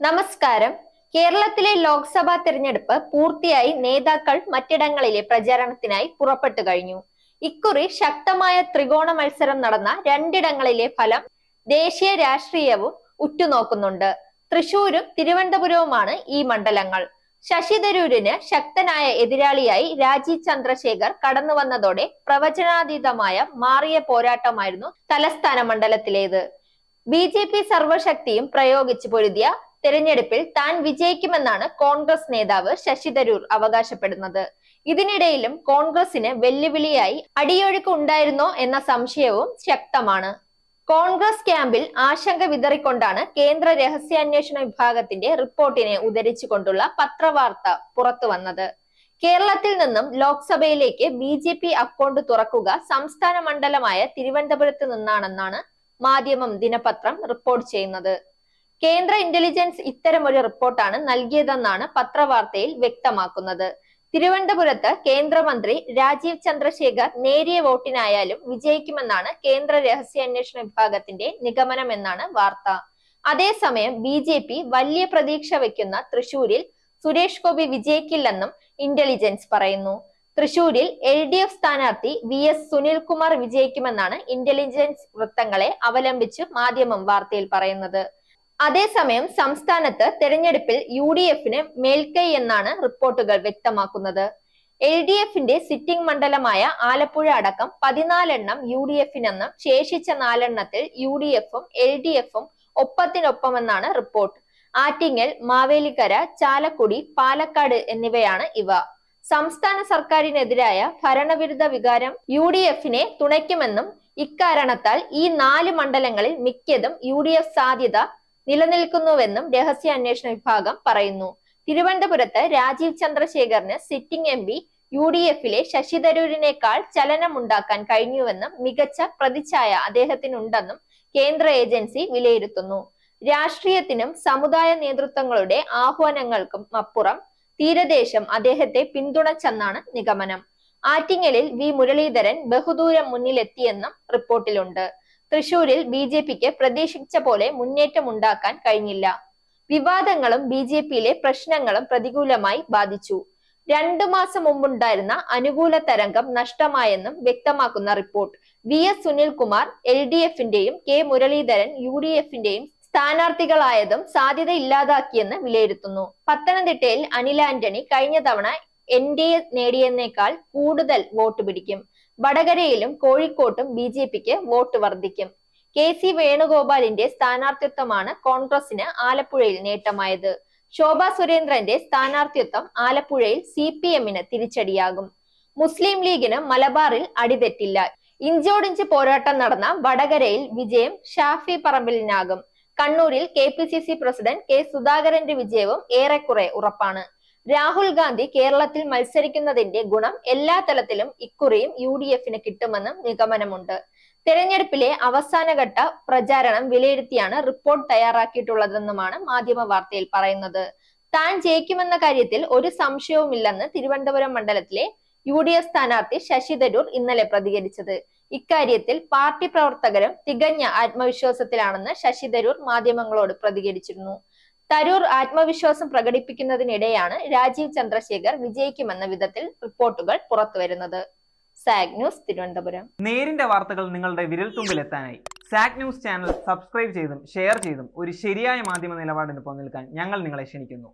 നമസ്കാരം. കേരളത്തിലെ ലോക്സഭാ തെരഞ്ഞെടുപ്പ് പൂർത്തിയായി നേതാക്കൾ മറ്റിടങ്ങളിലെ പ്രചാരണത്തിനായി പുറപ്പെട്ടു കഴിഞ്ഞു. ഇക്കുറി ശക്തമായ ത്രികോണ മത്സരം നടന്ന രണ്ടിടങ്ങളിലെ ഫലം ദേശീയ രാഷ്ട്രീയവും ഉറ്റുനോക്കുന്നുണ്ട്. തൃശൂരും തിരുവനന്തപുരവുമാണ് ഈ മണ്ഡലങ്ങൾ. ശശി തരൂരിന് ശക്തനായ എതിരാളിയായി രാജീവ് ചന്ദ്രശേഖർ കടന്നു വന്നതോടെ പ്രവചനാതീതമായ മാറിയ പോരാട്ടമായിരുന്നു തലസ്ഥാന മണ്ഡലത്തിലേത്. BJP സർവശക്തിയും പ്രയോഗിച്ച് പൊരുതിയ തെരഞ്ഞെടുപ്പിൽ താൻ വിജയിക്കുമെന്നാണ് കോൺഗ്രസ് നേതാവ് ശശി തരൂർ അവകാശപ്പെടുന്നത്. ഇതിനിടയിലും കോൺഗ്രസിന് വെല്ലുവിളിയായി അടിയൊഴുക്ക് ഉണ്ടായിരുന്നോ എന്ന സംശയവും ശക്തമാണ്. കോൺഗ്രസ് ക്യാമ്പിൽ ആശങ്ക വിതറിക്കൊണ്ടാണ് കേന്ദ്ര രഹസ്യാന്വേഷണ വിഭാഗത്തിന്റെ റിപ്പോർട്ടിനെ ഉദ്ധരിച്ചുകൊണ്ടുള്ള പത്രവാർത്ത പുറത്തു വന്നത്. കേരളത്തിൽ നിന്നും ലോക്സഭയിലേക്ക് BJP അക്കൗണ്ട് തുറക്കുക സംസ്ഥാന മണ്ഡലമായ തിരുവനന്തപുരത്ത് നിന്നാണെന്നാണ് മാധ്യമം ദിനപത്രം റിപ്പോർട്ട് ചെയ്യുന്നത്. കേന്ദ്ര ഇന്റലിജൻസ് ഇത്തരമൊരു റിപ്പോർട്ടാണ് നൽകിയതെന്നാണ് പത്രവാർത്തയിൽ വ്യക്തമാക്കുന്നത്. തിരുവനന്തപുരത്ത് കേന്ദ്രമന്ത്രി രാജീവ് ചന്ദ്രശേഖർ നേരിയ വോട്ടിനായാലും വിജയിക്കുമെന്നാണ് കേന്ദ്ര രഹസ്യാന്വേഷണ വിഭാഗത്തിന്റെ നിഗമനമെന്നാണ് വാർത്ത. അതേസമയം BJP വലിയ പ്രതീക്ഷ വയ്ക്കുന്ന തൃശൂരിൽ സുരേഷ് ഗോപി വിജയിക്കില്ലെന്നും ഇന്റലിജൻസ് പറയുന്നു. തൃശൂരിൽ LDF സ്ഥാനാർത്ഥി VS സുനിൽകുമാർ വിജയിക്കുമെന്നാണ് ഇന്റലിജൻസ് വൃത്തങ്ങളെ അവലംബിച്ച് മാധ്യമം വാർത്തയിൽ പറയുന്നത്. അതേസമയം സംസ്ഥാനത്ത് തെരഞ്ഞെടുപ്പിൽ UDFന് മേൽക്കൈ എന്നാണ് റിപ്പോർട്ടുകൾ വ്യക്തമാക്കുന്നത്. LDFന്റെ സിറ്റിംഗ് മണ്ഡലമായ ആലപ്പുഴ അടക്കം 14 UDFനെന്നും ശേഷിച്ച 4 UDFും LDFും ഒപ്പത്തിനൊപ്പമെന്നാണ് റിപ്പോർട്ട്. ആറ്റിങ്ങൽ, മാവേലിക്കര, ചാലക്കുടി, പാലക്കാട് എന്നിവയാണ് ഇവ. സംസ്ഥാന സർക്കാരിനെതിരായ ഭരണവിരുദ്ധ വികാരം UDFനെ തുണയ്ക്കുമെന്നും ഇക്കാരണത്താൽ ഈ 4 മണ്ഡലങ്ങളിൽ മിക്കതും UDF സാധ്യത നിലനിൽക്കുന്നുവെന്നും രഹസ്യാന്വേഷണ വിഭാഗം പറയുന്നു. തിരുവനന്തപുരത്ത് രാജീവ് ചന്ദ്രശേഖറിന് സിറ്റിംഗ് MP UDFിലെ ശശി തരൂരിനേക്കാൾ ചലനമുണ്ടാക്കാൻ കഴിഞ്ഞുവെന്നും മികച്ച പ്രതിച്ഛായ അദ്ദേഹത്തിനുണ്ടെന്നും കേന്ദ്ര ഏജൻസി വിലയിരുത്തുന്നു. രാഷ്ട്രീയത്തിനും സമുദായ നേതൃത്വങ്ങളുടെ ആഹ്വാനങ്ങൾക്കും അപ്പുറം തീരദേശം അദ്ദേഹത്തെ പിന്തുണച്ചെന്നാണ് നിഗമനം. ആറ്റിങ്ങലിൽ V മുരളീധരൻ ബഹുദൂരം മുന്നിലെത്തിയെന്നും റിപ്പോർട്ടിലുണ്ട്. തൃശൂരിൽ BJPക്ക് പ്രതീക്ഷിച്ച പോലെ മുന്നേറ്റം ഉണ്ടാക്കാൻ കഴിഞ്ഞില്ല. വിവാദങ്ങളും BJPയിലെ പ്രശ്നങ്ങളും പ്രതികൂലമായി ബാധിച്ചു. 2 മാസം മുമ്പുണ്ടായിരുന്ന അനുകൂല തരംഗം നഷ്ടമായെന്നും വ്യക്തമാക്കുന്ന റിപ്പോർട്ട് VS സുനിൽകുമാർ LDFന്റെയും K മുരളീധരൻ UDFന്റെയും സ്ഥാനാർത്ഥികളായതും സാധ്യത ഇല്ലാതാക്കിയെന്ന് വിലയിരുത്തുന്നു. പത്തനംതിട്ടയിൽ അനിൽ ആന്റണി കഴിഞ്ഞ തവണ NDA നേടിയതിനേക്കാൾ കൂടുതൽ വോട്ട് പിടിക്കും. വടകരയിലും കോഴിക്കോട്ടും BJPക്ക് വോട്ട് വർദ്ധിക്കും. KC വേണുഗോപാലിന്റെ സ്ഥാനാർത്ഥിത്വമാണ് കോൺഗ്രസിന് ആലപ്പുഴയിൽ നേട്ടമായത്. ശോഭാ സുരേന്ദ്രന്റെ സ്ഥാനാർത്ഥിത്വം ആലപ്പുഴയിൽ CPMന് തിരിച്ചടിയാകും. മുസ്ലിം ലീഗിന് മലബാറിൽ അടിതെറ്റില്ല. ഇഞ്ചോടിഞ്ച് പോരാട്ടം നടന്ന വടകരയിൽ വിജയം ഷാഫി പറമ്പിലിനാകും. കണ്ണൂരിൽ KPCC പ്രസിഡന്റ് K സുധാകരന്റെ വിജയവും ഏറെക്കുറെ ഉറപ്പാണ്. രാഹുൽ ഗാന്ധി കേരളത്തിൽ മത്സരിക്കുന്നതിന്റെ ഗുണം എല്ലാ തലത്തിലും ഇക്കുറിയും UDFന് കിട്ടുമെന്നും നിഗമനമുണ്ട്. തെരഞ്ഞെടുപ്പിലെ അവസാനഘട്ട പ്രചാരണം വിലയിരുത്തിയാണ് റിപ്പോർട്ട് തയ്യാറാക്കിയിട്ടുള്ളതെന്നുമാണ് മാധ്യമ വാർത്തയിൽ പറയുന്നത്. താൻ ജയിക്കുമെന്ന കാര്യത്തിൽ ഒരു സംശയവുമില്ലെന്ന് തിരുവനന്തപുരം മണ്ഡലത്തിലെ UDF സ്ഥാനാർത്ഥി ശശി തരൂർ ഇന്നലെ പ്രതികരിച്ചത്. ഇക്കാര്യത്തിൽ പാർട്ടി പ്രവർത്തകരും തികഞ്ഞ ആത്മവിശ്വാസത്തിലാണെന്ന് ശശി തരൂർ മാധ്യമങ്ങളോട് പ്രതികരിച്ചിരുന്നു. തരൂർ ആത്മവിശ്വാസം പ്രകടിപ്പിക്കുന്നതിനിടെയാണ് രാജീവ് ചന്ദ്രശേഖർ വിജയിക്കുമെന്ന വിധത്തിൽ റിപ്പോർട്ടുകൾ പുറത്തുവരുന്നത്. Zag news, Thiruvananthapuram. നേരിന്റെ വാർത്തകൾ നിങ്ങളുടെ വിരൽത്തുമ്പിലെത്താനായി സാഗ് ന്യൂസ് ചാനൽ സബ്സ്ക്രൈബ് ചെയ്തും ഷെയർ ചെയ്തും ഒരു ശരിയായ മാധ്യമ നിലപാടിന് പോകാൻ ഞങ്ങൾ നിങ്ങളെ ക്ഷണിക്കുന്നു.